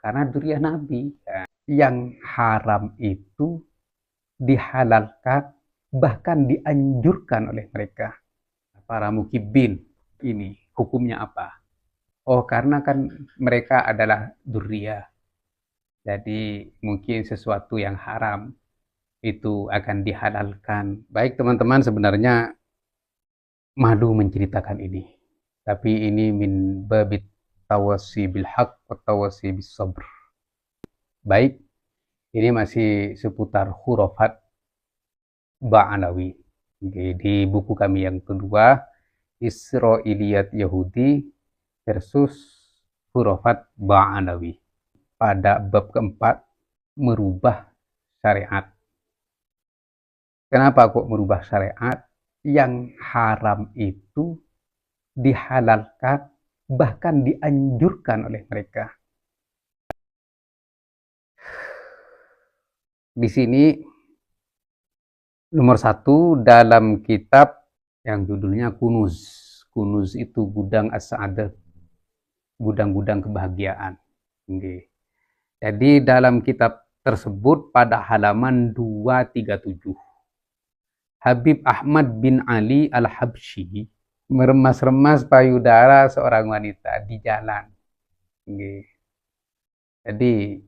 karena duriya Nabi. Yang haram itu dihalalkan, bahkan dianjurkan oleh mereka. Para mukibin ini hukumnya apa? Oh, karena kan mereka adalah duriya. Jadi mungkin sesuatu yang haram itu akan dihalalkan. Baik teman-teman, sebenarnya malu menceritakan ini. Tapi ini min babit tawasi bil haq wa tawasi bis sabr. Baik, ini masih seputar hurufat Ba'alawi. Di buku kami yang kedua, Israiliyat Yahudi versus hurufat Ba'alawi. Pada bab keempat, merubah syariat. Kenapa kok merubah syariat? Yang haram itu dihalalkan, bahkan dianjurkan oleh mereka. Di sini nomor 1 dalam kitab yang judulnya Kunuz. Kunuz itu gudang as-sa'adah, gudang-gudang kebahagiaan. Jadi dalam kitab tersebut pada halaman 237, Habib Ahmad bin Ali Al-Habsyi meremas-remas payudara seorang wanita di jalan. Jadi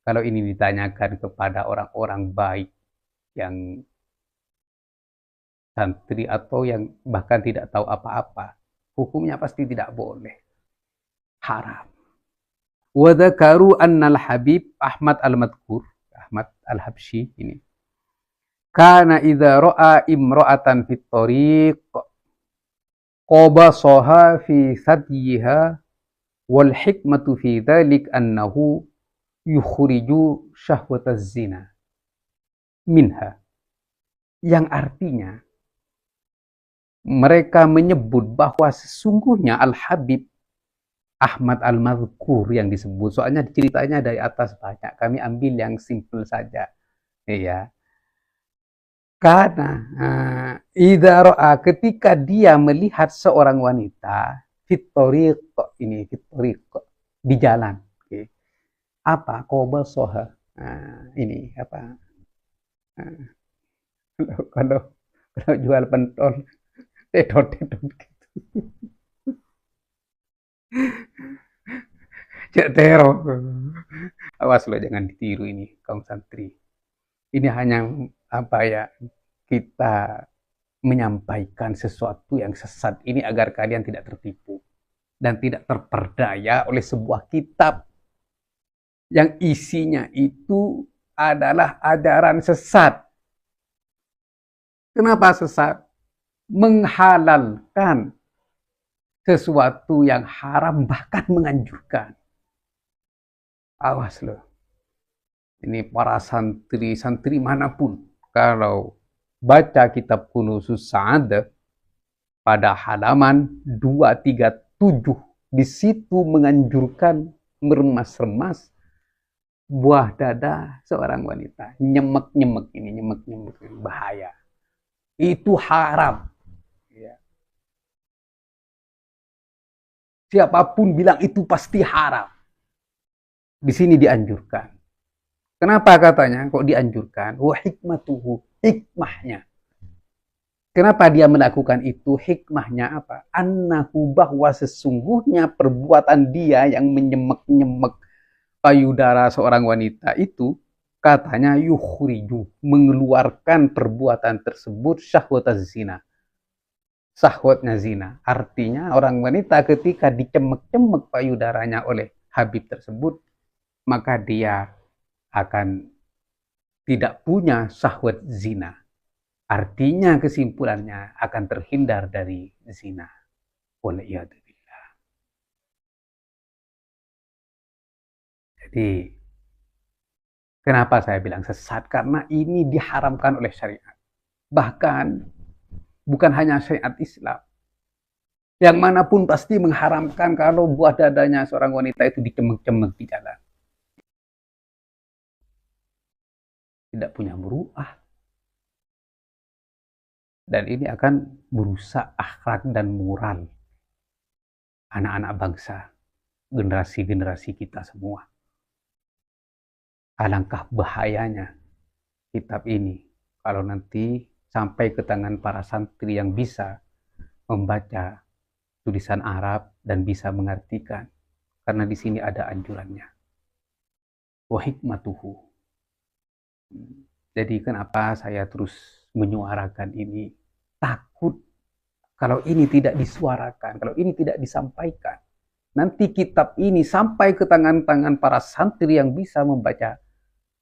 kalau ini ditanyakan kepada orang-orang baik yang santri atau yang bahkan tidak tahu apa-apa, hukumnya pasti tidak boleh, haram. Wa dzakaru annal Habib Ahmad al-Madhkur, Ahmad al-Habsyi ini, kana idza ra'a imra'atan fit thariq qabasaha fi sadyiha wal hikmatu fi dzalik annahu yukhriju syahwataz zina minha, yang artinya mereka menyebut bahwa sesungguhnya Al-Habib Ahmad Al-Madhkur yang disebut, soalnya ceritanya dari atas banyak, kami ambil yang simple saja, ya. Karena idza ra'a, ketika dia melihat seorang wanita fitoriq, ini fitoriq, di jalan, okay. Apa qabasaha, ini apa, kalau jual pentol tedot-tedot gitu. Cek tero. Awas lo, jangan ditiru ini kaum santri. Ini hanya apa ya, kita menyampaikan sesuatu yang sesat ini agar kalian tidak tertipu dan tidak terperdaya oleh sebuah kitab yang isinya itu adalah ajaran sesat. Kenapa sesat? Menghalalkan sesuatu yang haram, bahkan menganjurkan. Awas loh. Ini para santri-santri manapun, kalau baca kitab Kunuzus Sa'adah pada halaman 237, di situ menganjurkan meremas-remas buah dada seorang wanita. Nyemek-nyemek ini, nyemek-nyemek ini bahaya. Itu haram. Ya. Siapapun bilang itu pasti haram. Di sini dianjurkan. Kenapa katanya kok dianjurkan? Wa hikmatuhu, hikmahnya. Kenapa dia melakukan itu? Hikmahnya apa? Annahu, bahwa sesungguhnya perbuatan dia yang menyemek-nyemek payudara seorang wanita itu, katanya yukhriju, mengeluarkan perbuatan tersebut syahwataz zina, syahwatnya zina. Artinya orang wanita ketika dicemek-cemek payudaranya oleh Habib tersebut, maka dia akan tidak punya syahwat zina. Artinya kesimpulannya akan terhindar dari zina. Waliyadzubillah. Jadi kenapa saya bilang sesat? Karena ini diharamkan oleh syariat. Bahkan bukan hanya syariat Islam, yang manapun pasti mengharamkan kalau buah dadanya seorang wanita itu dicemek-cemek di jalan. Tidak punya muruah. Dan ini akan merusak akhlak dan moral anak-anak bangsa, generasi-generasi kita semua. Alangkah bahayanya kitab ini kalau nanti sampai ke tangan para santri yang bisa membaca tulisan Arab dan bisa mengartikan. Karena di sini ada anjurannya. Wa hikmatuhu. Jadi kenapa saya terus menyuarakan ini? Takut kalau ini tidak disuarakan, kalau ini tidak disampaikan. Nanti kitab ini sampai ke tangan-tangan para santri yang bisa membaca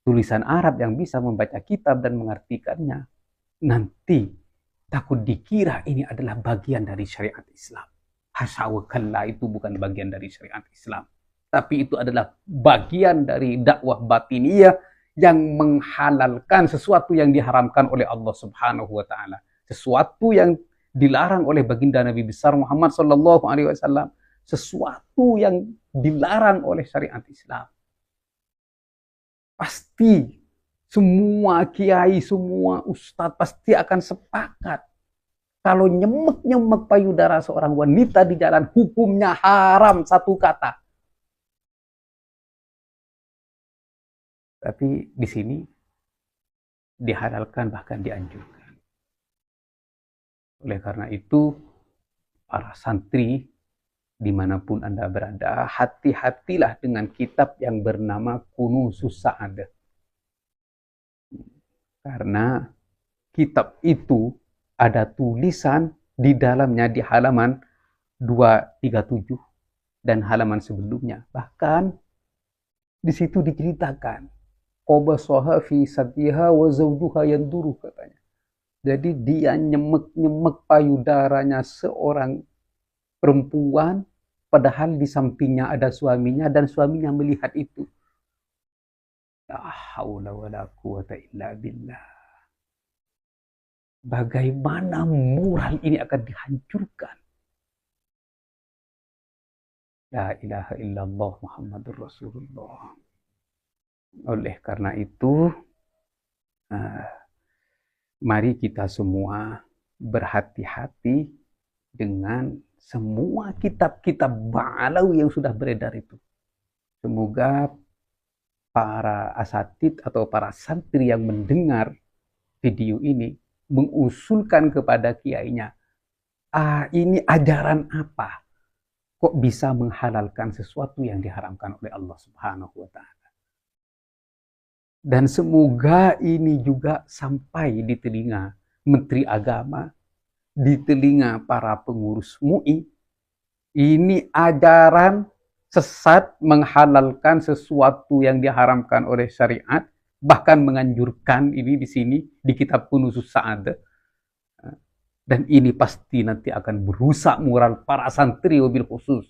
tulisan Arab, yang bisa membaca kitab dan mengartikannya. Nanti takut dikira ini adalah bagian dari syariat Islam. Hasya wa kalla, itu bukan bagian dari syariat Islam. Tapi itu adalah bagian dari dakwah batiniyah yang menghalalkan sesuatu yang diharamkan oleh Allah Subhanahu wa taala. Sesuatu yang dilarang oleh baginda Nabi besar Muhammad sallallahu alaihi wasallam, sesuatu yang dilarang oleh syariat Islam. Pasti semua kiai, semua ustadz pasti akan sepakat kalau nyemek-nyemek payudara seorang wanita di jalan hukumnya haram, satu kata. Tapi di sini dihalalkan, bahkan dianjurkan. Oleh karena itu, para santri dimanapun Anda berada, hati-hatilah dengan kitab yang bernama Kunuzus Sa'adah. Karena kitab itu ada tulisan di dalamnya di halaman 237 dan halaman sebelumnya. Bahkan di situ diceritakan qabasaha fi sadiha wa zawjuha yanduru, katanya. Jadi dia nyemek-nyemek payudaranya seorang perempuan padahal di sampingnya ada suaminya dan suaminya melihat itu. La haula wala quwata illa billah. Bagaimana moral ini akan dihancurkan? La ilaha illallah Muhammadur Rasulullah. Oleh karena itu, mari kita semua berhati-hati dengan semua kitab-kitab ba'alawi yang sudah beredar itu. Semoga para asatid atau para santri yang mendengar video ini mengusulkan kepada kiainya, ini ajaran apa? Kok bisa menghalalkan sesuatu yang diharamkan oleh Allah Subhanahu wa taala? Dan semoga ini juga sampai di telinga Menteri Agama, di telinga para pengurus MUI. Ini ajaran sesat menghalalkan sesuatu yang diharamkan oleh syariat, bahkan menganjurkan ini di sini di kitab Kunuzus Sa'adah. Dan ini pasti nanti akan merusak moral para santri wabil khusus.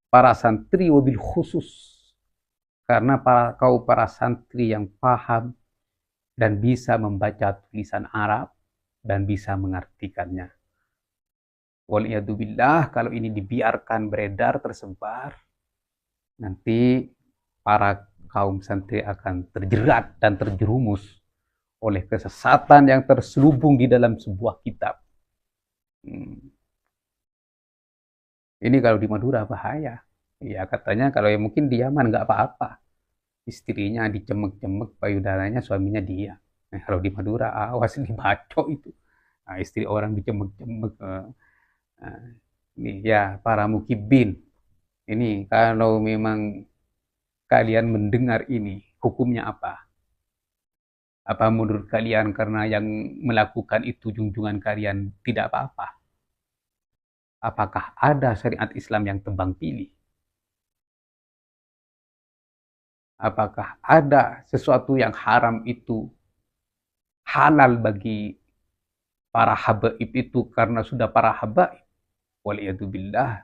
Para santri wabil khusus. Karena para santri yang paham dan bisa membaca tulisan Arab dan bisa mengartikannya. Waliyadzubillah, kalau ini dibiarkan beredar, tersebar, nanti para kaum santri akan terjerat dan terjerumus oleh kesesatan yang terselubung di dalam sebuah kitab. Ini kalau di Madura bahaya. Ya katanya kalau yang mungkin di Yaman nggak apa-apa. Istrinya dicemek-cemek payudaranya, suaminya dia. Nah, kalau di Madura awas dibacok itu. Nah, istri orang dicemek-cemek. Ini ya para mukibin. Ini kalau memang kalian mendengar ini, hukumnya apa? Apa menurut kalian karena yang melakukan itu junjungan kalian tidak apa-apa? Apakah ada syariat Islam yang tebang pilih? Apakah ada sesuatu yang haram itu halal bagi para habaib itu karena sudah para habaib? Waliyadzubillah.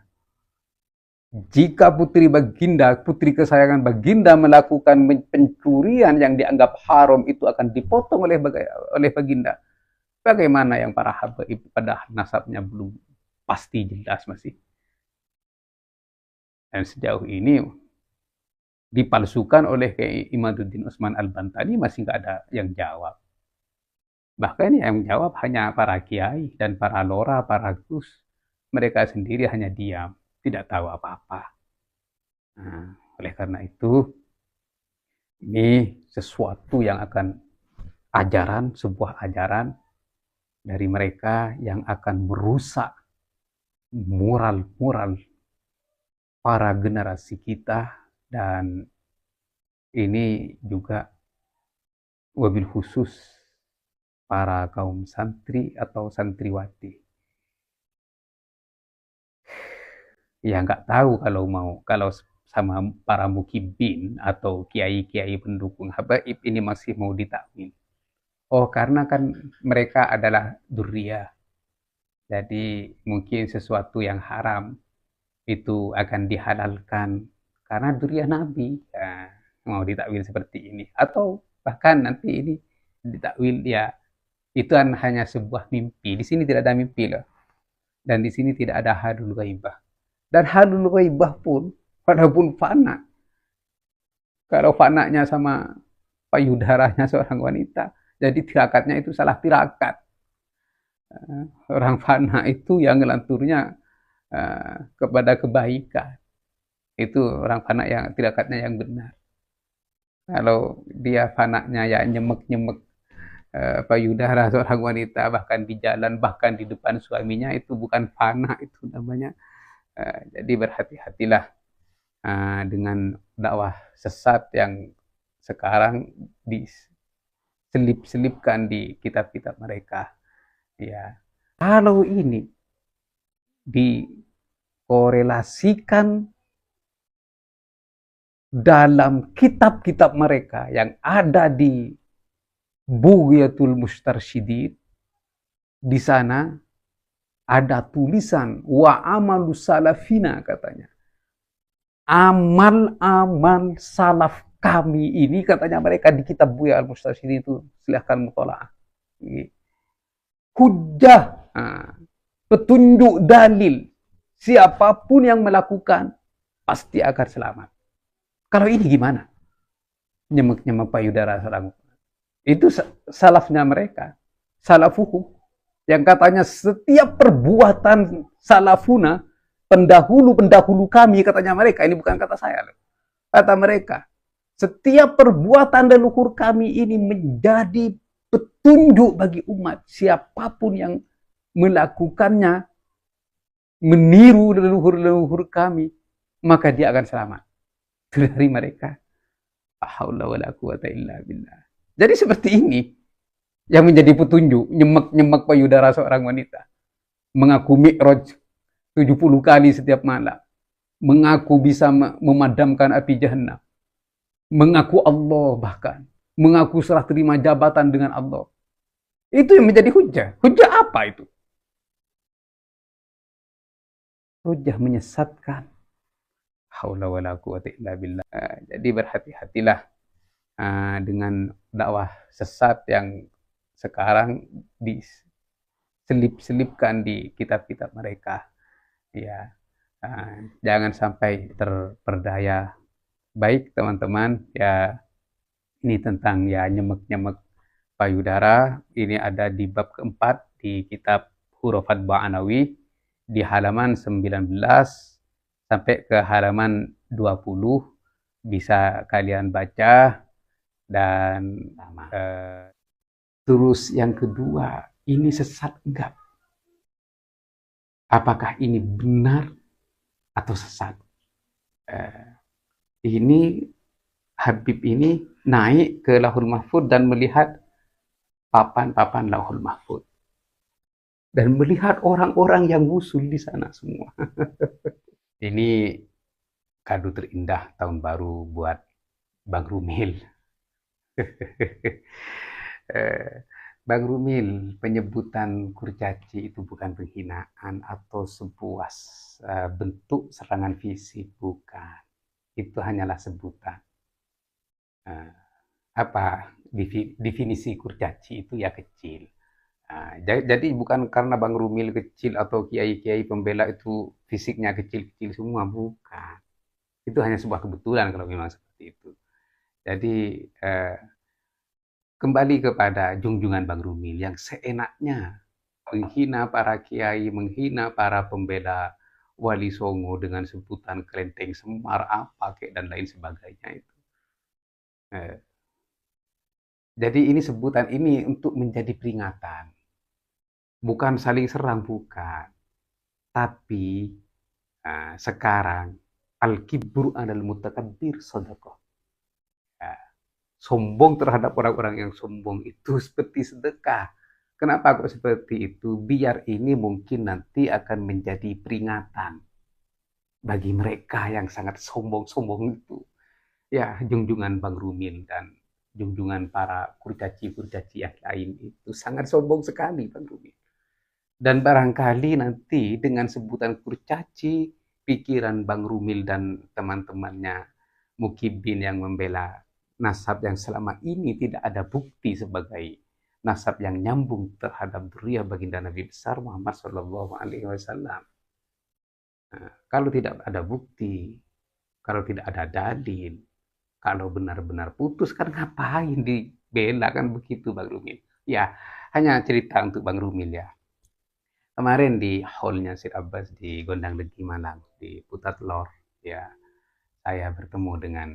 Jika putri baginda, putri kesayangan baginda melakukan pencurian yang dianggap haram, itu akan dipotong oleh baginda. Bagaimana yang para habaib pada nasabnya belum pasti jelas masih. Dan sejauh ini dipalsukan oleh Imaduddin Utsman Al-Bantani, masih nggak ada yang jawab. Bahkan yang jawab hanya para kiai dan para lora, para gus. Mereka sendiri hanya diam, tidak tahu apa-apa. Nah, oleh karena itu, Ini sesuatu yang akan sebuah ajaran dari mereka yang akan merusak moral-moral para generasi kita, dan ini juga wabil khusus para kaum santri atau santriwati. Ya nggak tahu kalau sama para mukibin atau kiai-kiai pendukung habaib ini masih mau ditakwil. Oh, karena kan mereka adalah duriyah. Jadi mungkin sesuatu yang haram itu akan dihalalkan karena duriyah Nabi. Nah, mau ditakwil seperti ini. Atau bahkan nanti ini ditakwil ya itu hanya sebuah mimpi. Di sini tidak ada mimpi loh. Dan di sini tidak ada hadul ghaibah. Dan hadul ghaibah pun walaupun fana. Kalau fananya sama payudaranya seorang wanita, jadi tirakatnya itu salah tirakat. Orang fana itu yang ngelanturnya kepada kebaikan. Itu orang fana yang tirakatnya yang benar. Kalau dia fananya ya nyemek-nyemek payudara seorang wanita, bahkan di jalan, bahkan di depan suaminya, itu bukan fana, itu namanya. Jadi berhati-hatilah dengan dakwah sesat yang sekarang diselip-selipkan di kitab-kitab mereka. Ya, kalau ini dikorelasikan dalam kitab-kitab mereka yang ada di Bughyatul Mustarsyidin, di sana ada tulisan wa amalu salafina, katanya. Amal-amal salaf kami ini, katanya mereka di kitab Bughyatul Mustarsyidin itu, silahkan mutola'ah. Hujjah, petunjuk dalil, siapapun yang melakukan pasti akan selamat. Kalau ini gimana? Nyemek-nyemek payudara seorang. Itu salafnya mereka, salafuhum, yang katanya setiap perbuatan salafuna, pendahulu-pendahulu kami, katanya mereka, ini bukan kata saya, kata mereka, setiap perbuatan leluhur kami ini menjadi petunjuk bagi umat. Siapapun yang melakukannya, meniru leluhur-leluhur kami, maka dia akan selamat. Itu dari mereka. La haula wala quwata illa billah. Jadi seperti ini yang menjadi petunjuk, nyemek-nyemek payudara seorang wanita, mengaku mi'raj 70 kali setiap malam, mengaku bisa memadamkan api jahannam, mengaku Allah, bahkan mengaku serah terima jabatan dengan Allah. Itu yang menjadi hujah. Hujah apa itu? Hujah menyesatkan. Haula wala quwata illa billah. Jadi berhati-hatilah dengan dakwah sesat yang sekarang diselip-selipkan di kitab-kitab mereka. Ya, jangan sampai terperdaya. Baik teman-teman, ya ini tentang ya nyemek-nyemek payudara. Ini ada di bab keempat di kitab Hurufat Ba'anawi di halaman 19 sampai ke halaman 20. Bisa kalian baca. Dan terus yang kedua, ini sesat enggak? Apakah ini benar atau sesat? Ini Habib ini naik ke Lauhul Mahfud dan melihat papan-papan Lauhul Mahfud dan melihat orang-orang yang wusul di sana semua. Ini kado terindah tahun baru buat Bang Rumil. Bang Rumil, penyebutan kurcaci itu bukan penghinaan atau sebuah bentuk serangan fisik, bukan. Itu hanyalah sebutan. Apa definisi kurcaci itu? Ya kecil. Jadi bukan karena Bang Rumil kecil atau kiai-kiai pembela itu fisiknya kecil-kecil semua, bukan. Itu hanya sebuah kebetulan kalau memang seperti itu. Jadi kembali kepada junjungan Bang Rumil yang seenaknya menghina para kiai, menghina para pembela Wali Songo dengan sebutan kelenteng Semar, apa kek dan lain sebagainya itu. Eh, jadi ini sebutan ini untuk menjadi peringatan, bukan saling serang, bukan. Tapi sekarang al-kibru alal mutakabbir sadaqah. Ya, sombong terhadap orang-orang yang sombong itu seperti sedekah. Kenapa kok seperti itu? Biar ini mungkin nanti akan menjadi peringatan bagi mereka yang sangat sombong-sombong itu. Ya, junjungan Bang Rumil dan junjungan para kurcaci-kurcaci yang lain itu sangat sombong sekali Bang Rumil. Dan barangkali nanti dengan sebutan kurcaci, pikiran Bang Rumil dan teman-temannya Mukibin yang membela nasab yang selama ini tidak ada bukti sebagai nasab yang nyambung terhadap zuriyah baginda Nabi besar Muhammad Shallallahu Alaihi Wasallam. Nah, kalau tidak ada bukti, kalau tidak ada dalil, kalau benar-benar putus kan ngapain dibela kan begitu Bang Rumil. Ya, hanya cerita untuk Bang Rumil ya. Kemarin di hall-nya Syed Abbas di Gondang Legi Malang, di Putat Lor, ya saya bertemu dengan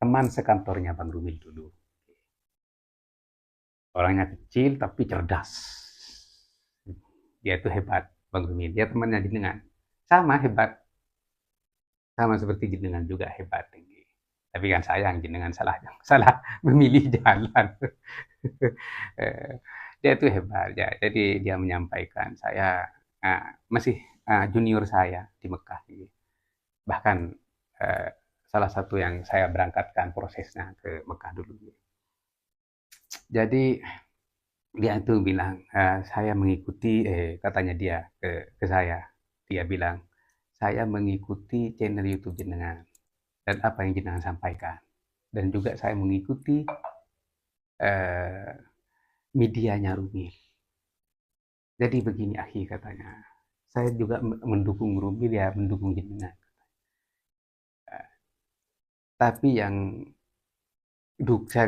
teman sekantornya Bang Rumil dulu. Orangnya kecil tapi cerdas. Dia itu hebat, Bang Rumil. Dia temannya jenengan. Sama hebat. Sama seperti jenengan juga hebat. Tapi kan sayang jenengan salah salah memilih jalan. Dia itu hebat ya. Jadi dia menyampaikan saya masih junior saya di Mekah. Bahkan uh, salah satu yang saya berangkatkan prosesnya ke Mekah dulu. Jadi dia itu bilang, saya mengikuti, katanya dia ke saya. Dia bilang, saya mengikuti channel YouTube jenengan dan apa yang jenengan sampaikan. Dan juga saya mengikuti eh, medianya Rumil. Jadi begini akhi katanya, saya juga mendukung Rumil ya, mendukung jenengan. Tapi yang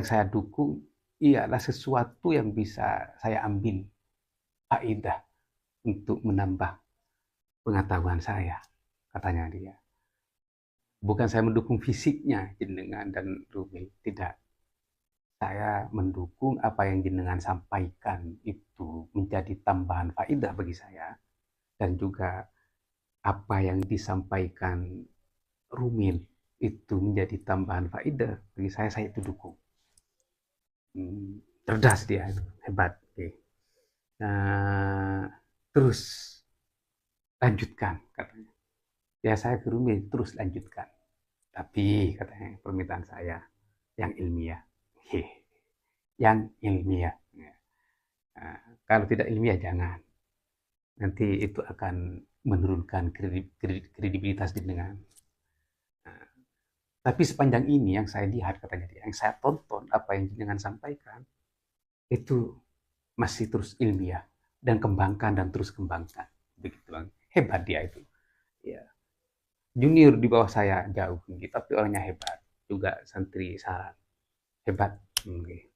saya dukung ialah sesuatu yang bisa saya ambil faedah untuk menambah pengetahuan saya, katanya dia. Bukan saya mendukung fisiknya jenengan dan Rumil, tidak. Saya mendukung apa yang jenengan sampaikan itu menjadi tambahan faedah bagi saya, dan juga apa yang disampaikan Rumil itu menjadi tambahan faedah bagi saya itu dukung. Cerdas dia itu, hebat. Oke. Nah, terus lanjutkan katanya. Ya saya ke Rumil terus lanjutkan. Tapi katanya permintaan saya yang ilmiah. Yang ilmiah. Nah, kalau tidak ilmiah jangan. Nanti itu akan menurunkan kredibilitas dengan. Nah, tapi sepanjang ini yang saya lihat katanya dia, yang saya tonton apa yang dengan sampaikan itu masih terus ilmiah dan kembangkan dan terus kembangkan. Begitu Bang. Hebat dia itu. Ya. Junior di bawah saya jauh tinggi, tapi orangnya hebat. Juga santri saran. Hebat. Okay.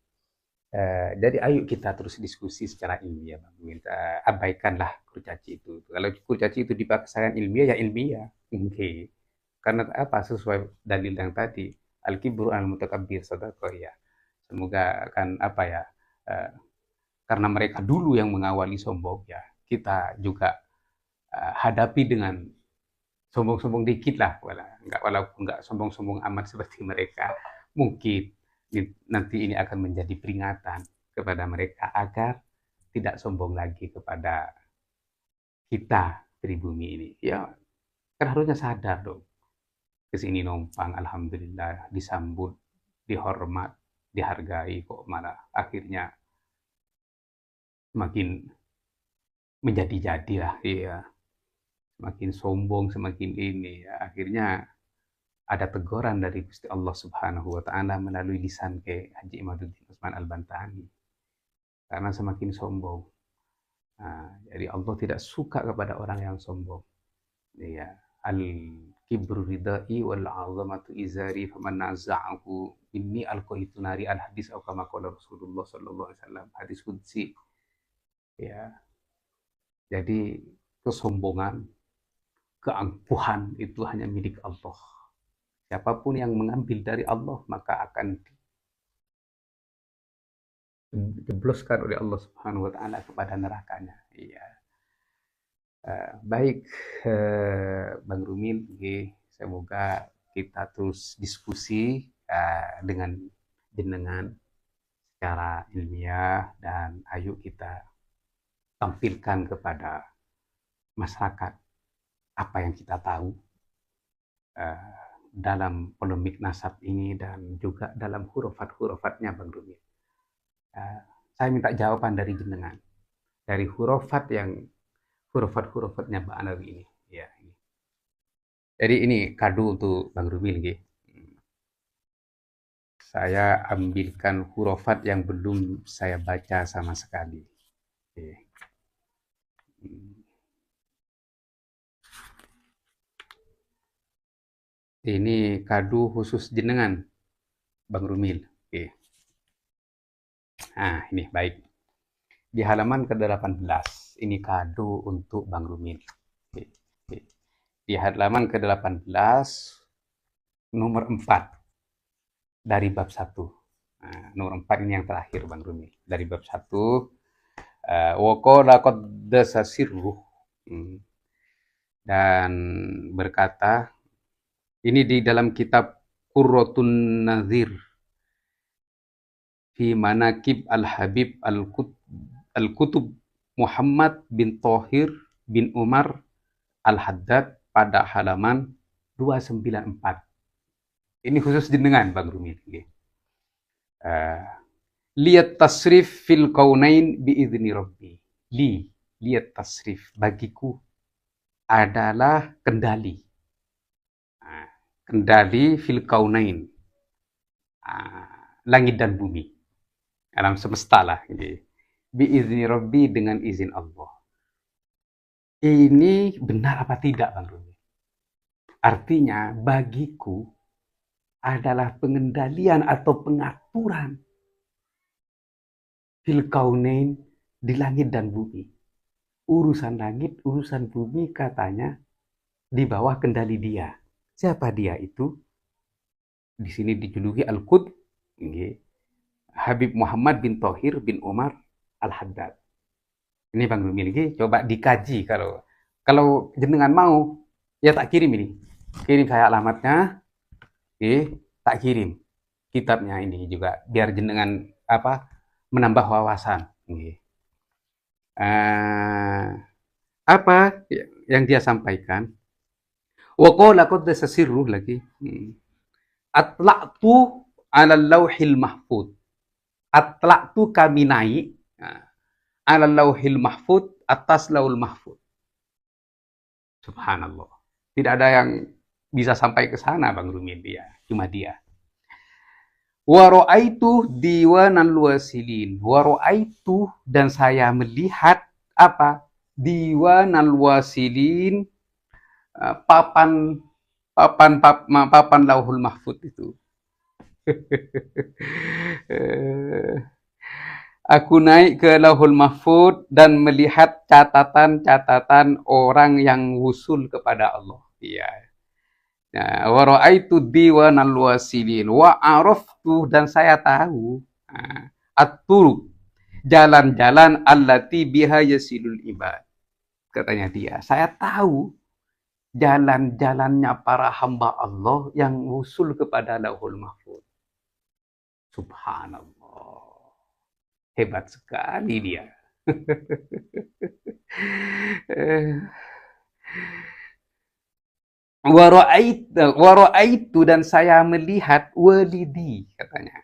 Jadi ayo kita terus diskusi secara ilmiah, Bang. Minta abaikanlah kurcaci itu. Kalau kurcaci itu dipaksakan ilmiah ya ilmiah. Okay. Karena apa? Sesuai dalil yang tadi, al-kibru al-mutakabbir sadaqah ya. Semoga kan apa ya? Uh, karena mereka dulu yang mengawali sombong ya, kita juga hadapi dengan sombong-sombong dikit lah, walaupun nggak sombong-sombong amat seperti mereka. Mungkin nanti ini akan menjadi peringatan kepada mereka agar tidak sombong lagi kepada kita pribumi ini. Ya, kan harusnya sadar dong. Kesini numpang, alhamdulillah, disambut, dihormat, dihargai, kok malah akhirnya semakin menjadi-jadi lah. Iya, semakin sombong, semakin ini. Ya, akhirnya ada teguran dari Gusti Allah Subhanahu wa taala melalui lisan ke Haji Imaduddin Utsman Al-Bantani karena semakin sombong. Nah, jadi Allah tidak suka kepada orang yang sombong. Ya, al kibru ridai wal azamatu izari faman naza'ahu inni alqaitu nari al hadis atau kama qala Rasulullah sallallahu alaihi wasallam, hadis qudsi. Ya, jadi kesombongan, keangkuhan itu hanya milik Allah. Siapapun yang mengambil dari Allah maka akan dijebloskan oleh Allah Subhanahu wa taala kepada nerakanya. Iya. Baik, Bang Rumil, semoga kita terus diskusi dengan jenengan secara ilmiah, dan ayo kita tampilkan kepada masyarakat apa yang kita tahu dalam polemik nasab ini dan juga dalam hurufat-hurufatnya, Bang Rumil. Saya minta jawaban dari jenengan dari hurufat-hurufatnya Mbak Alawi ini. Ya, ini. Jadi ini kado untuk Bang Rumil, nggih. Saya ambilkan hurufat yang belum saya baca sama sekali. Oke. Ini kado khusus jenengan, Bang Rumil. Oke. Nah, ini baik. Di halaman ke-18, ini kado untuk Bang Rumil. Oke. Oke. Di halaman ke-18, nomor 4 dari bab 1. Nah, nomor 4 ini yang terakhir, Bang Rumil. Dari bab 1, wa qala qaddasa sirruh. Dan berkata, ini di dalam kitab Qurratun Nazir fi Manaqib Al-Habib Al-Kutub Muhammad bin Thohir bin Umar Al-Haddad pada halaman 294. Ini khusus jenengan, Bang Rumil. Lihat tasrif fil kaunain biizni rabbi. Lihat tasrif bagiku adalah kendali. Kendali fil kaunain. Langit dan bumi. Alam semesta lah. Biizni rabbi, dengan izin Allah. Ini benar apa tidak, Bang Rumil? Artinya bagiku adalah pengendalian atau pengaturan fil kaunain, di langit dan bumi. Urusan langit, urusan bumi katanya di bawah kendali dia. Siapa dia itu? Di sini dijuluki Al-Qutb, Habib Muhammad bin Thohir bin Umar Al-Haddad. Ini Bang Rumil, coba dikaji. Kalau jenengan mau, ya tak kirim ini. Kirim saya alamatnya, tak kirim kitabnya ini juga, biar jenengan menambah wawasan. Apa yang dia sampaikan? Wa qala qaddasa sirruh lagi. Atla'tu 'alal lauhil mahfud. Atla'tu, kami naik 'alal lauhil mahfud, atas lauhul mahfud. Subhanallah. Tidak ada yang bisa sampai ke sana, Bang Rumil, cuma dia. Wa ra'aitu diwanal wasilin. Wa ra'aitu, dan saya melihat apa? Diwanal wasilin, papan lauhul mahfud itu. Aku naik ke lauhul mahfud dan melihat catatan-catatan orang yang wusul kepada Allah. Iya. Wa ra'aitu diwanal wasilin wa araftu, dan saya tahu at-turuq, jalan-jalan allati biha yasilul ibad. Katanya dia, saya tahu jalan-jalannya para hamba Allah yang wusul kepada lauhul mahfud. Subhanallah. Hebat sekali dia. Wa ra'aitu, dan saya melihat walidi, katanya,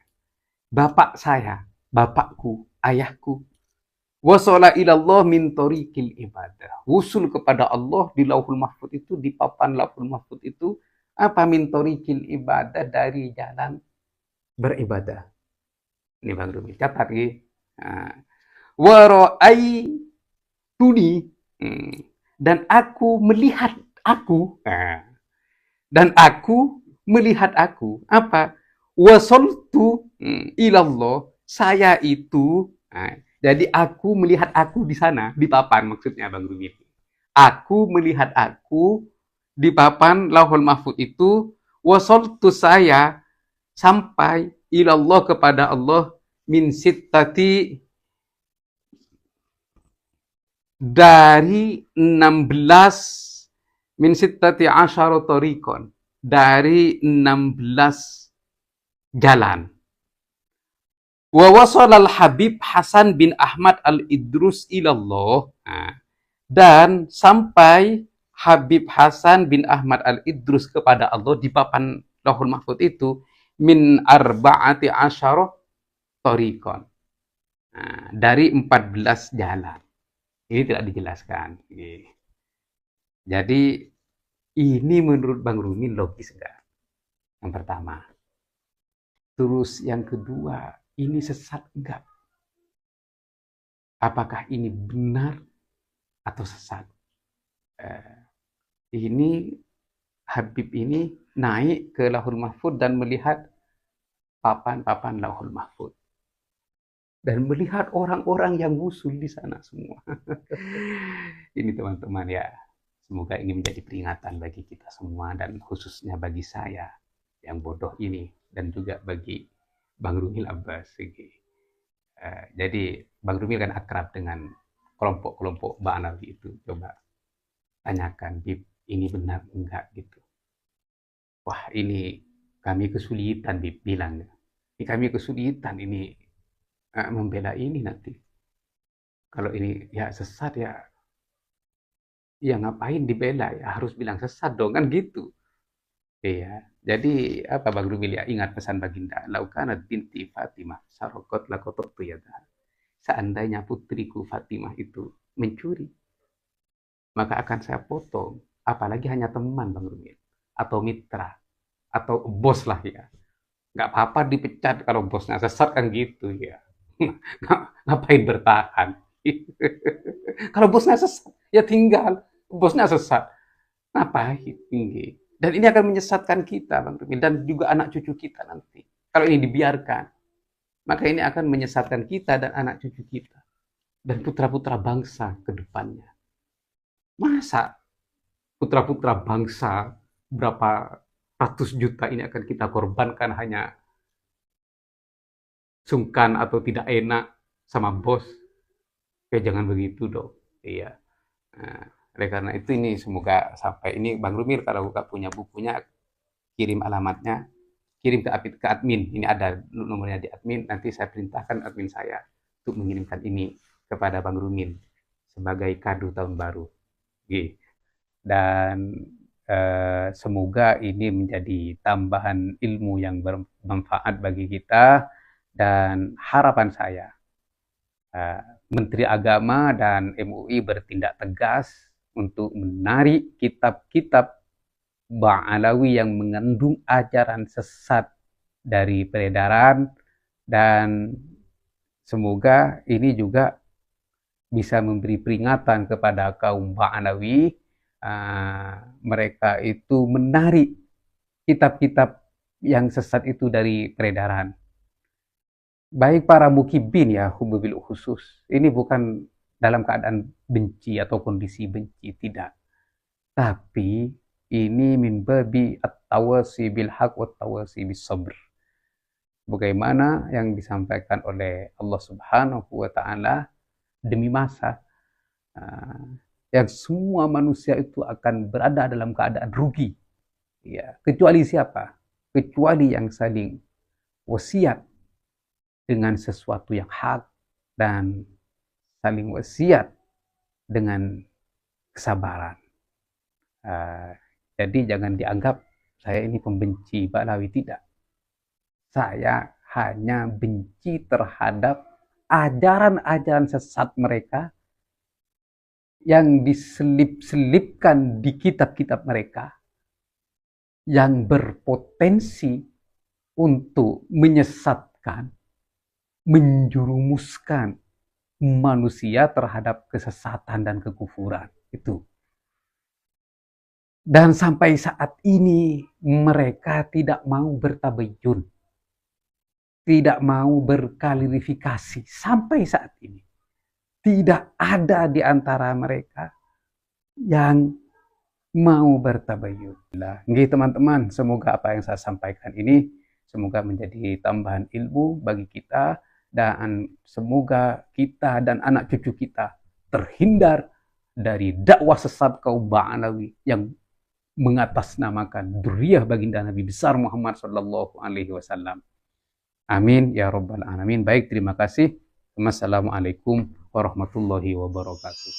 bapak saya, bapakku, ayahku, wasala ilallah min tariqil ibadah, wusul kepada Allah di lauhul mahfud itu, di papan lauhul mahfud itu, apa? Min tariqil ibadah, dari jalan beribadah. Ini Bang Rumil, catat ya. Wa ra'aituni, dan aku melihat aku, dan aku melihat aku, apa? Wasaltu ilallah, saya itu, jadi aku melihat aku di sana, di papan, maksudnya Bang Rumil. Aku melihat aku di papan lauhul mahfud itu, Wasaltu saya sampai ilallah kepada Allah min sittati dari 16 min sittati asyara tariqan, dari 16 jalan. Wa wasalal Habib Hasan bin Ahmad al-Idrus ilallah. Dan sampai Habib Hasan bin Ahmad al-Idrus kepada Allah di papan Lauhul Mahfuz itu min arba'ati asyara tariqan. Dari 14 jalan. Ini tidak dijelaskan. Jadi ini menurut Bang Rumin logis enggak? Yang pertama. Terus yang kedua, ini sesat enggak? Apakah ini benar atau sesat? Ini Habib ini naik ke Lauhul Mahfuz dan melihat papan-papan Lauhul Mahfuz. Dan melihat orang-orang yang wusul di sana semua. Ini teman-teman ya. Semoga ini menjadi peringatan bagi kita semua dan khususnya bagi saya yang bodoh ini dan juga bagi Bang Rumil Abbas. Jadi Bang Rumil kan akrab dengan kelompok-kelompok Ba'alawi itu. Coba tanyakan, Bib, ini benar enggak gitu. Wah, ini kami kesulitan, Bib bilang. Ini kami kesulitan ini membela ini nanti. Kalau ini ya sesat ya ngapain dibela ya, harus bilang sesat dong kan gitu. Iya. Jadi apa Bang Rumil ya, ingat pesan baginda, laukanat binti Fatimah sarokot lakotok tuyada. Seandainya putriku Fatimah itu mencuri, maka akan saya potong. Apalagi hanya teman Bang Rumil atau mitra atau bos lah ya. Nggak apa-apa dipecat kalau bosnya sesat kan gitu ya. Ngapain bertahan? Kalau bosnya sesat, ya tinggal. Bosnya sesat, ngapain tinggi? Dan ini akan menyesatkan kita, Bang Rumil, dan juga anak cucu kita nanti. Kalau ini dibiarkan, maka ini akan menyesatkan kita dan anak cucu kita. Dan putra-putra bangsa ke depannya. Masa putra-putra bangsa berapa ratus juta ini akan kita korbankan hanya sungkan atau tidak enak sama bos? Ya jangan begitu dong. Iya. Oleh karena itu ini semoga sampai ini Bang Rumil kalau nggak punya bukunya kirim alamatnya, kirim ke admin. Ini ada nomornya di admin. Nanti saya perintahkan admin saya untuk mengirimkan ini kepada Bang Rumil sebagai kado tahun baru. Dan semoga ini menjadi tambahan ilmu yang bermanfaat bagi kita. Dan harapan saya, Menteri Agama dan MUI bertindak tegas untuk menarik kitab-kitab Ba'alawi yang mengandung ajaran sesat dari peredaran, dan semoga ini juga bisa memberi peringatan kepada kaum Ba'alawi, mereka itu menarik kitab-kitab yang sesat itu dari peredaran. Baik para mukibin ya, hububil khusus, ini bukan dalam keadaan benci atau kondisi benci, tidak. Tapi ini min babi at-tawasi bil haq wa at-tawasi bis sabr. Bagaimana yang disampaikan oleh Allah Subhanahu wa taala demi masa yang semua manusia itu akan berada dalam keadaan rugi. Ya, kecuali siapa? Kecuali yang saling wasiat dengan sesuatu yang hak dan saling wasiat dengan kesabaran. Jadi jangan dianggap saya ini pembenci Ba'alawi, tidak. Saya hanya benci terhadap ajaran-ajaran sesat mereka yang diselip-selipkan di kitab-kitab mereka yang berpotensi untuk menyesatkan, menjurumuskan manusia terhadap kesesatan dan kekufuran itu. Dan sampai saat ini mereka tidak mau bertabayyun, tidak mau berklarifikasi. Sampai saat ini tidak ada di antara mereka yang mau bertabayun. Nggih teman-teman, semoga apa yang saya sampaikan ini semoga menjadi tambahan ilmu bagi kita, dan semoga kita dan anak cucu kita terhindar dari dakwah sesat kaum Ba'alawi yang mengatasnamakan dzurriyyah baginda Nabi besar Muhammad sallallahu alaihi wasallam. Amin ya rabbal alamin. Baik, terima kasih. Wassalamualaikum warahmatullahi wabarakatuh.